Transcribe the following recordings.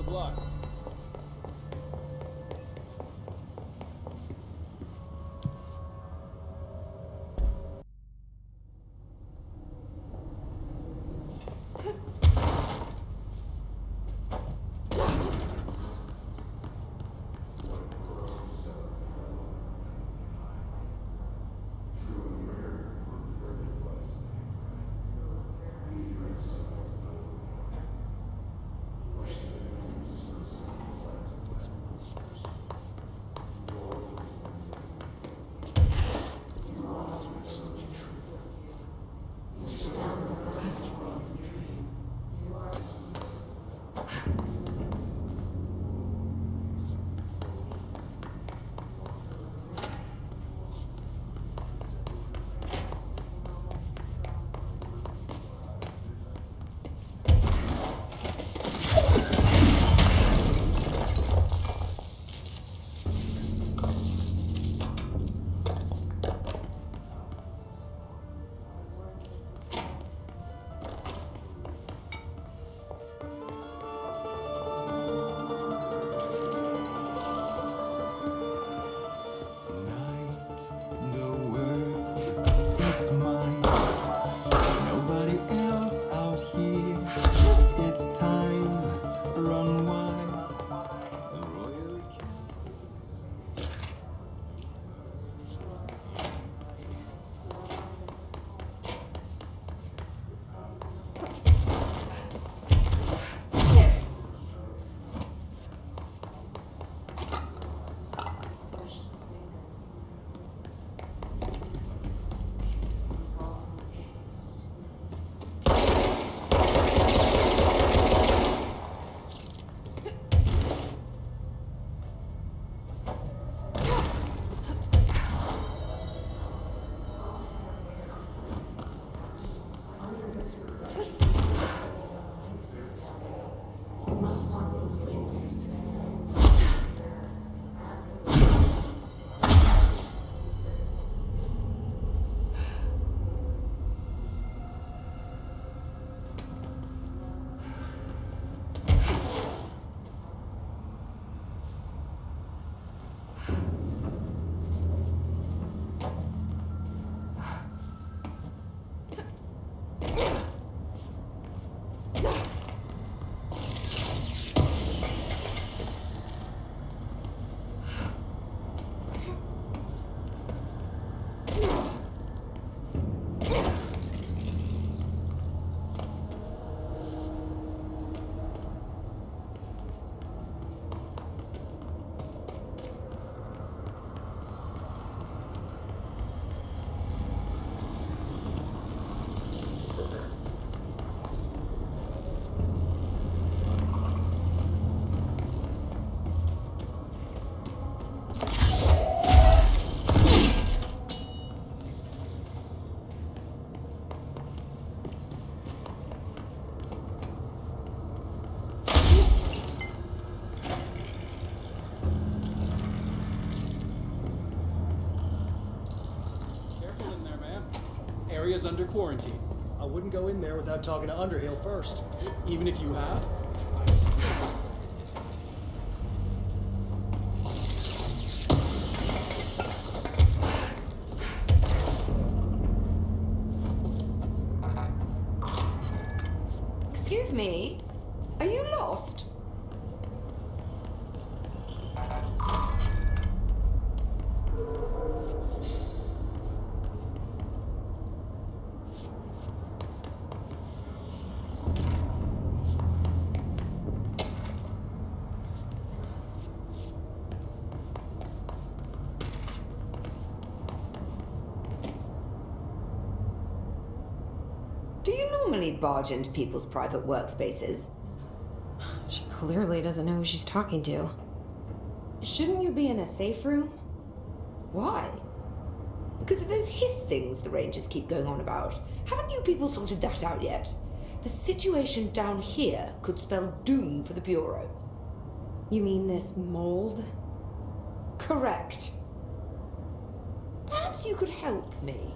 of luck. Area's under quarantine. I wouldn't go in there without talking to Underhill first. Even if you have, Excuse me? Are you lost? Do you normally barge into people's private workspaces? She clearly doesn't know who she's talking to. Shouldn't you be in a safe room? Why? Because of those hiss things the Rangers keep going on about. Haven't you people sorted that out yet? The situation down here could spell doom for the Bureau. You mean this mold? Correct. Perhaps you could help me.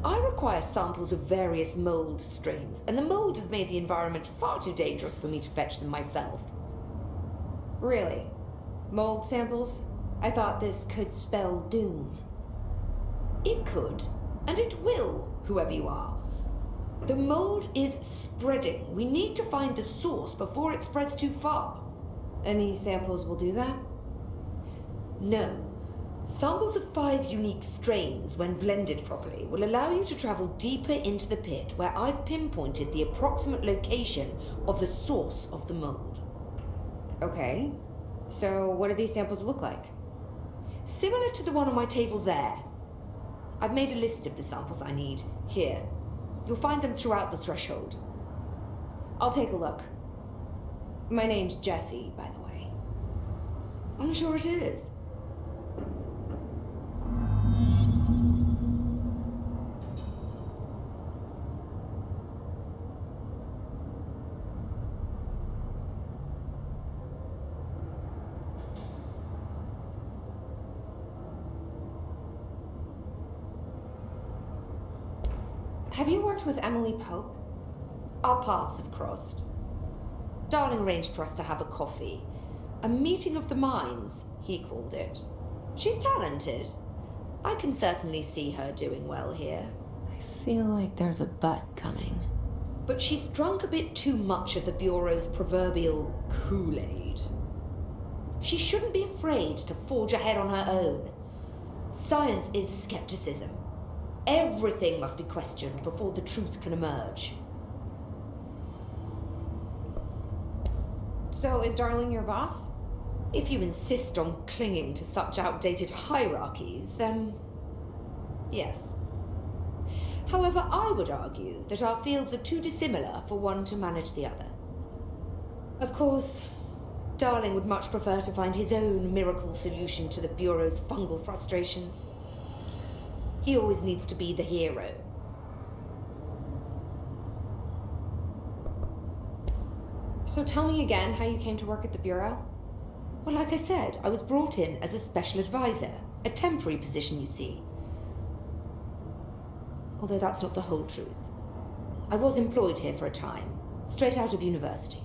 I require samples of various mold strains, and the mold has made the environment far too dangerous for me to fetch them myself. Really? Mold samples? I thought this could spell doom. It could, and it will, whoever you are. The mold is spreading. We need to find the source before it spreads too far. Any samples will do that? No. Samples of 5 unique strains, when blended properly, will allow you to travel deeper into the pit where I've pinpointed the approximate location of the source of the mold. Okay. So what do these samples look like? Similar to the one on my table there. I've made a list of the samples I need. Here. You'll find them throughout the threshold. I'll take a look. My name's Jessie, by the way. I'm sure it is. Have you worked with Emily Pope? Our paths have crossed. Darling arranged for us to have a coffee. A meeting of the minds, he called it. She's talented. I can certainly see her doing well here. I feel like there's a but coming. But she's drunk a bit too much of the Bureau's proverbial Kool-Aid. She shouldn't be afraid to forge ahead on her own. Science is skepticism. Everything must be questioned before the truth can emerge. So is Darling your boss? If you insist on clinging to such outdated hierarchies, then yes. However, I would argue that our fields are too dissimilar for one to manage the other. Of course, Darling would much prefer to find his own miracle solution to the Bureau's fungal frustrations. He always needs to be the hero. So tell me again how you came to work at the Bureau? Well, like I said, I was brought in as a special advisor. A temporary position, you see. Although that's not the whole truth. I was employed here for a time, straight out of university.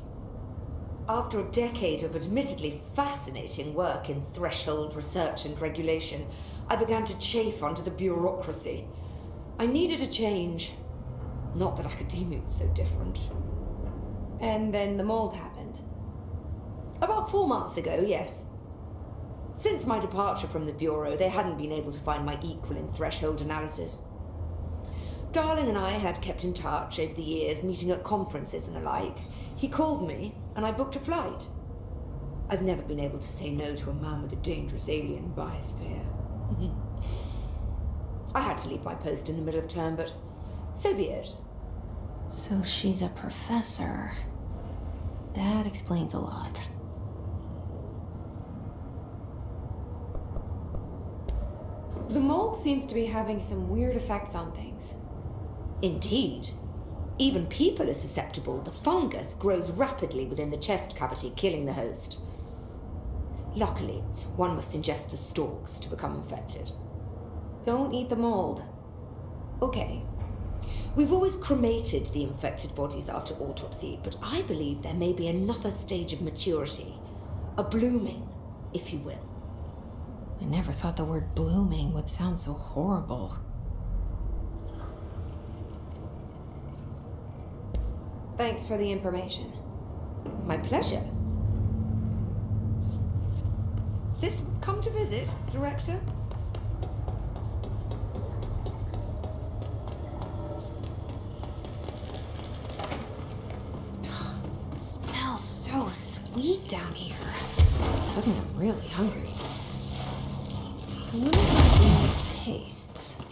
After a decade of admittedly fascinating work in threshold research and regulation, I began to chafe under the bureaucracy. I needed a change. Not that academia was so different. And then the mold happened. About 4 months ago, yes. Since my departure from the Bureau, they hadn't been able to find my equal in threshold analysis. Darling and I had kept in touch over the years, meeting at conferences and the like. He called me, and I booked a flight. I've never been able to say no to a man with a dangerous alien biosphere. I had to leave my post in the middle of term, but so be it. So she's a professor. That explains a lot. The mold seems to be having some weird effects on things. Indeed. Even people are susceptible. The fungus grows rapidly within the chest cavity, killing the host. Luckily, one must ingest the stalks to become infected. Don't eat the mold. Okay. We've always cremated the infected bodies after autopsy, but I believe there may be another stage of maturity. A blooming, if you will. I never thought the word blooming would sound so horrible. Thanks for the information. My pleasure. This come to visit, Director? It smells so sweet down here. Suddenly I'm really hungry. I wonder how it tastes.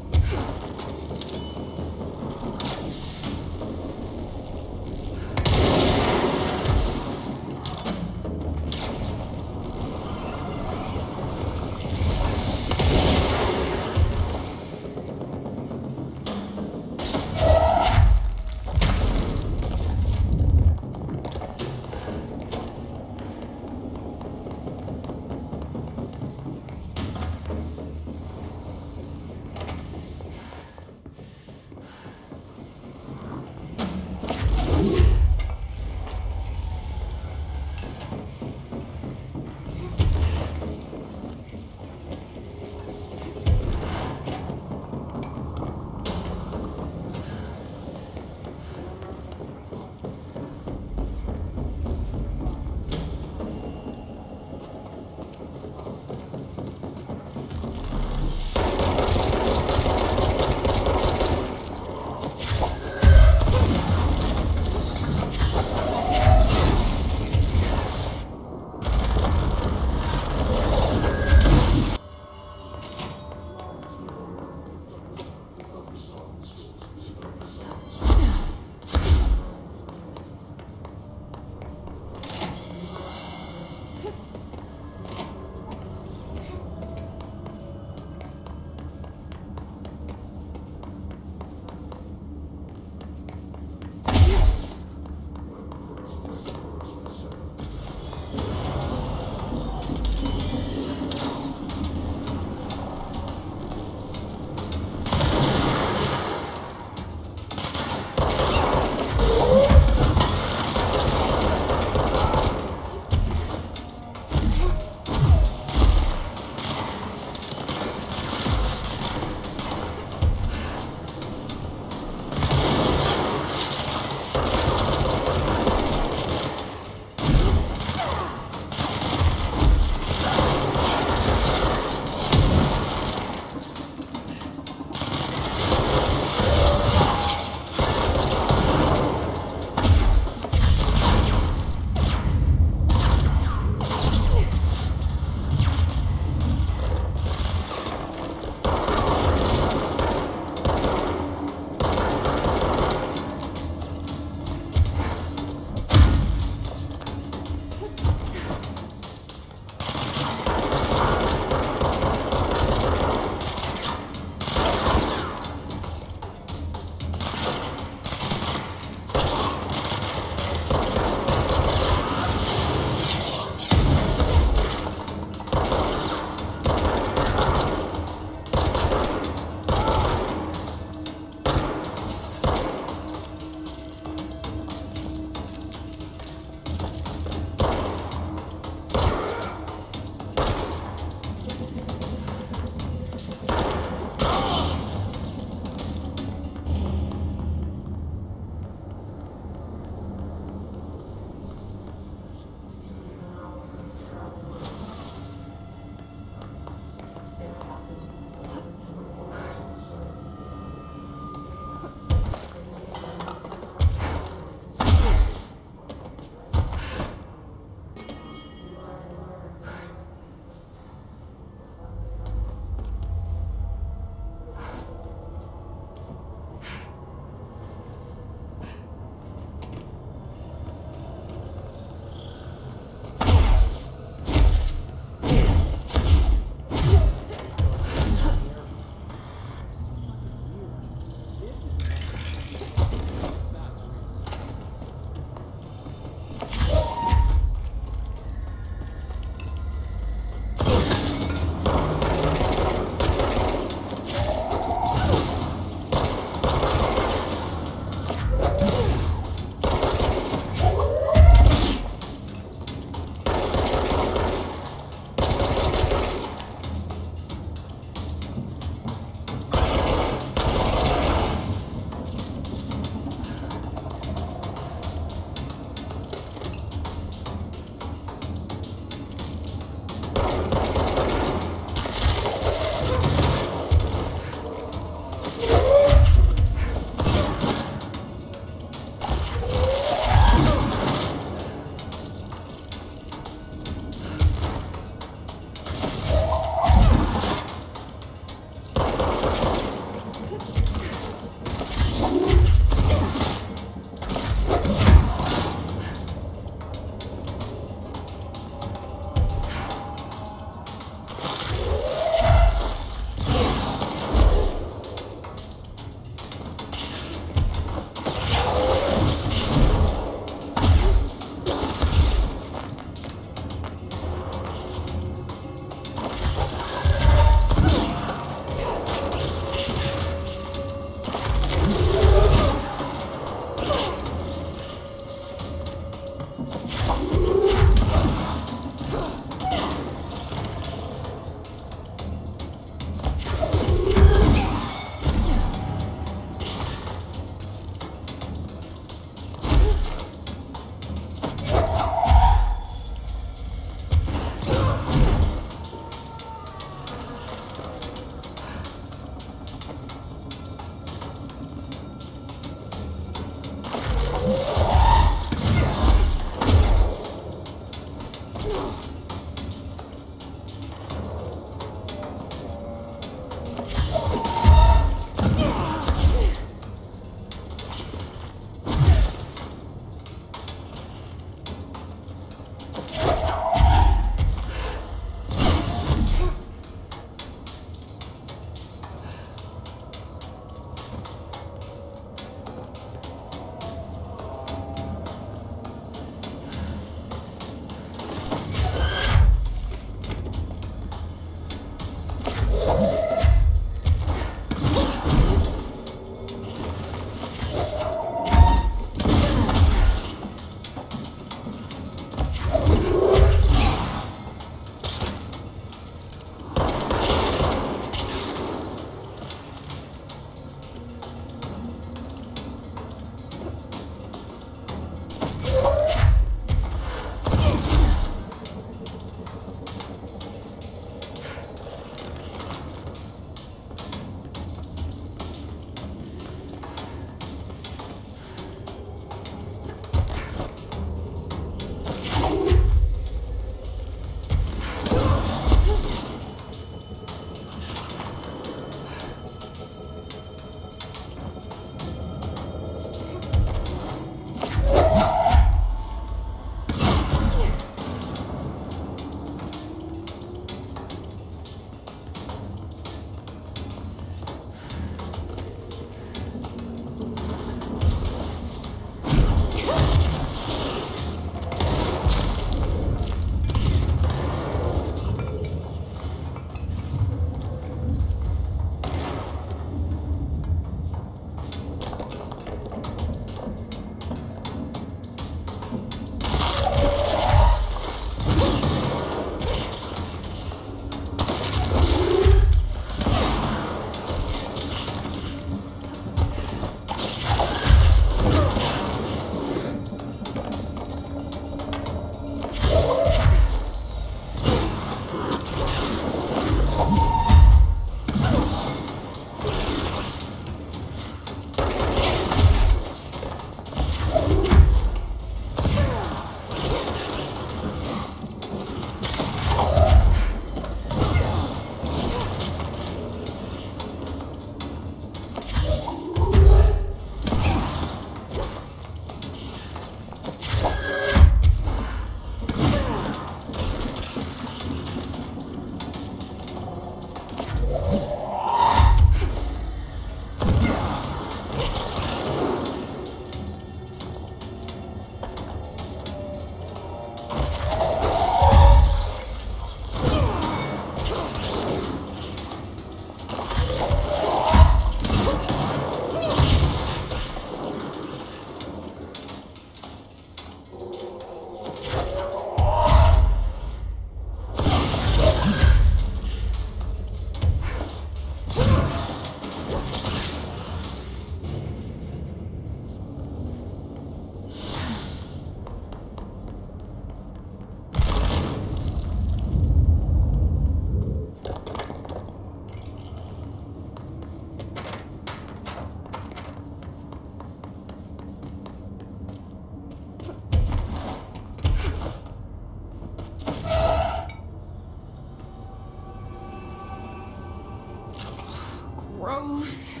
gross.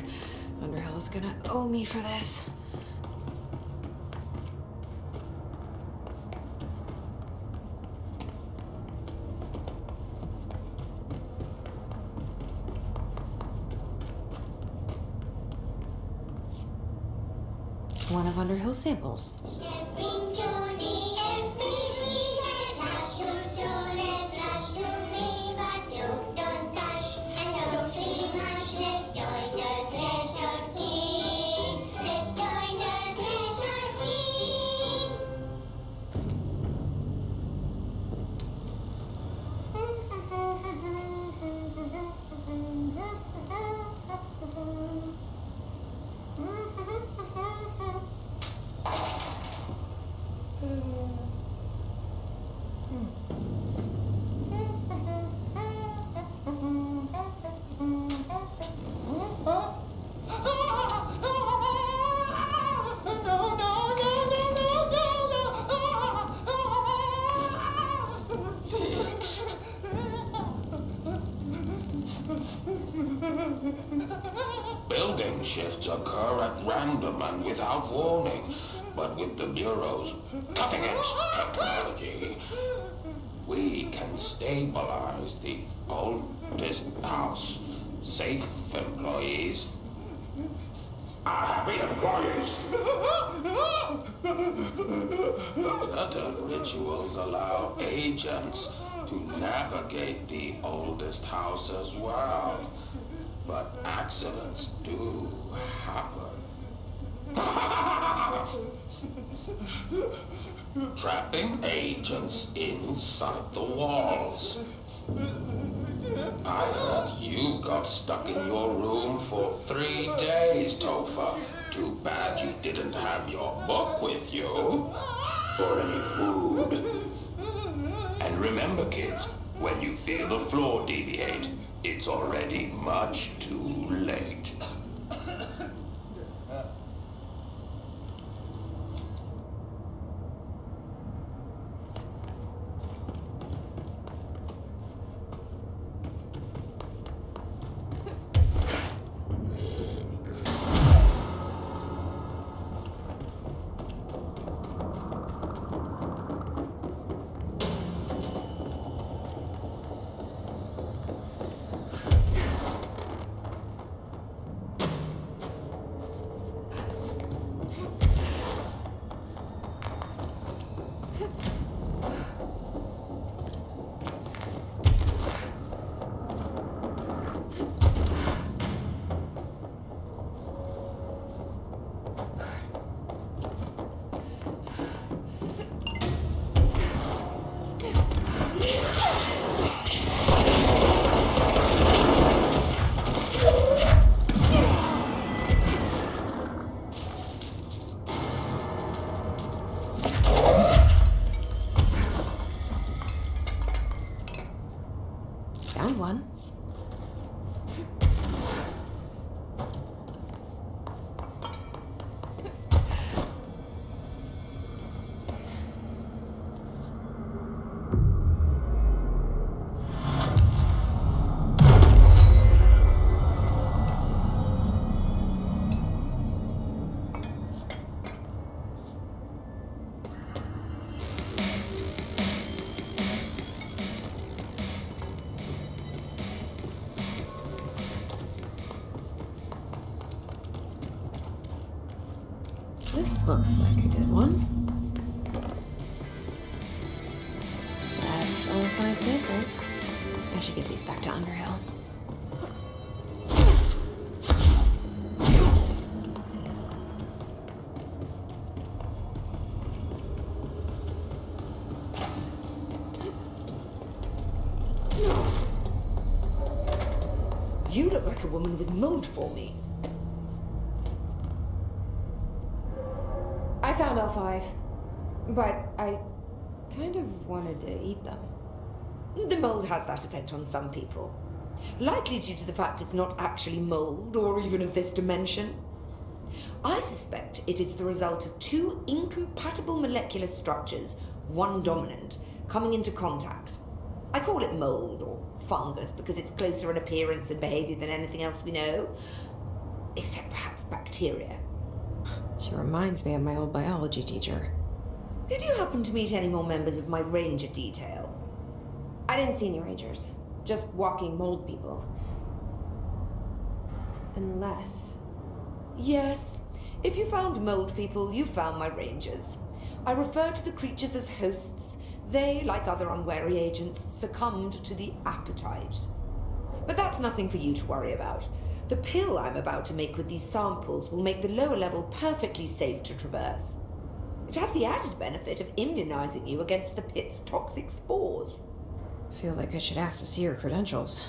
Underhill's gonna owe me for this. One of Underhill's samples. Stepping to the FBC, there's lots to do, there's lots to read, but don't touch and don't see much. Let's join the Thresher Kids. Let's join the Thresher Kids. Fixed. Building shifts occur at random and without warning, but with the Bureau's cutting-edge technology, we can stabilize the oldest house. Safe employees are happy employees. Certain rituals allow agents to navigate the oldest house as well, but accidents do happen. Trapping agents inside the walls. I heard you got stuck in your room for 3 days, Topher. Too bad you didn't have your book with you. Or any food. And remember, kids, when you feel the floor deviate, it's already much too late. Found one. This looks like a good one. That's all 5 samples. I should get these back to Underhill. You look like a woman with mold for me. I found all 5, but I kind of wanted to eat them. The mold has that effect on some people. Likely due to the fact it's not actually mold or even of this dimension. I suspect it is the result of 2 incompatible molecular structures, one dominant, coming into contact. I call it mold or fungus because it's closer in appearance and behavior than anything else we know. Except perhaps bacteria. She reminds me of my old biology teacher. Did you happen to meet any more members of my ranger detail? I didn't see any rangers. Just walking mold people. Unless... Yes. If you found mold people, you found my rangers. I refer to the creatures as hosts. They, like other unwary agents, succumbed to the appetite. But that's nothing for you to worry about. The pill I'm about to make with these samples will make the lower level perfectly safe to traverse. It has the added benefit of immunizing you against the pit's toxic spores. I feel like I should ask to see her credentials.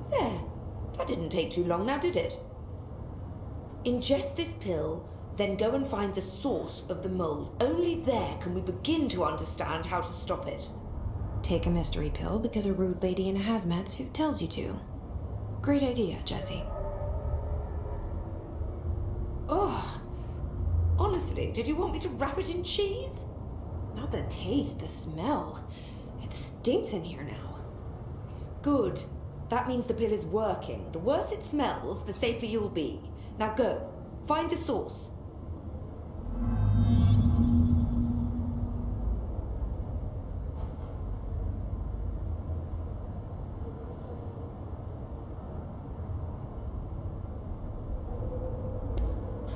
There. That didn't take too long now, did it? Ingest this pill, then go and find the source of the mold. Only there can we begin to understand how to stop it. Take a mystery pill because a rude lady in a hazmat suit tells you to. Great idea, Jesse. Ugh. Honestly, did you want me to wrap it in cheese? Not the taste, the smell. It stinks in here now. Good. That means the pill is working. The worse it smells, the safer you'll be. Now go. Find the source.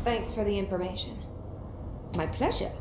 Thanks for the information. My pleasure.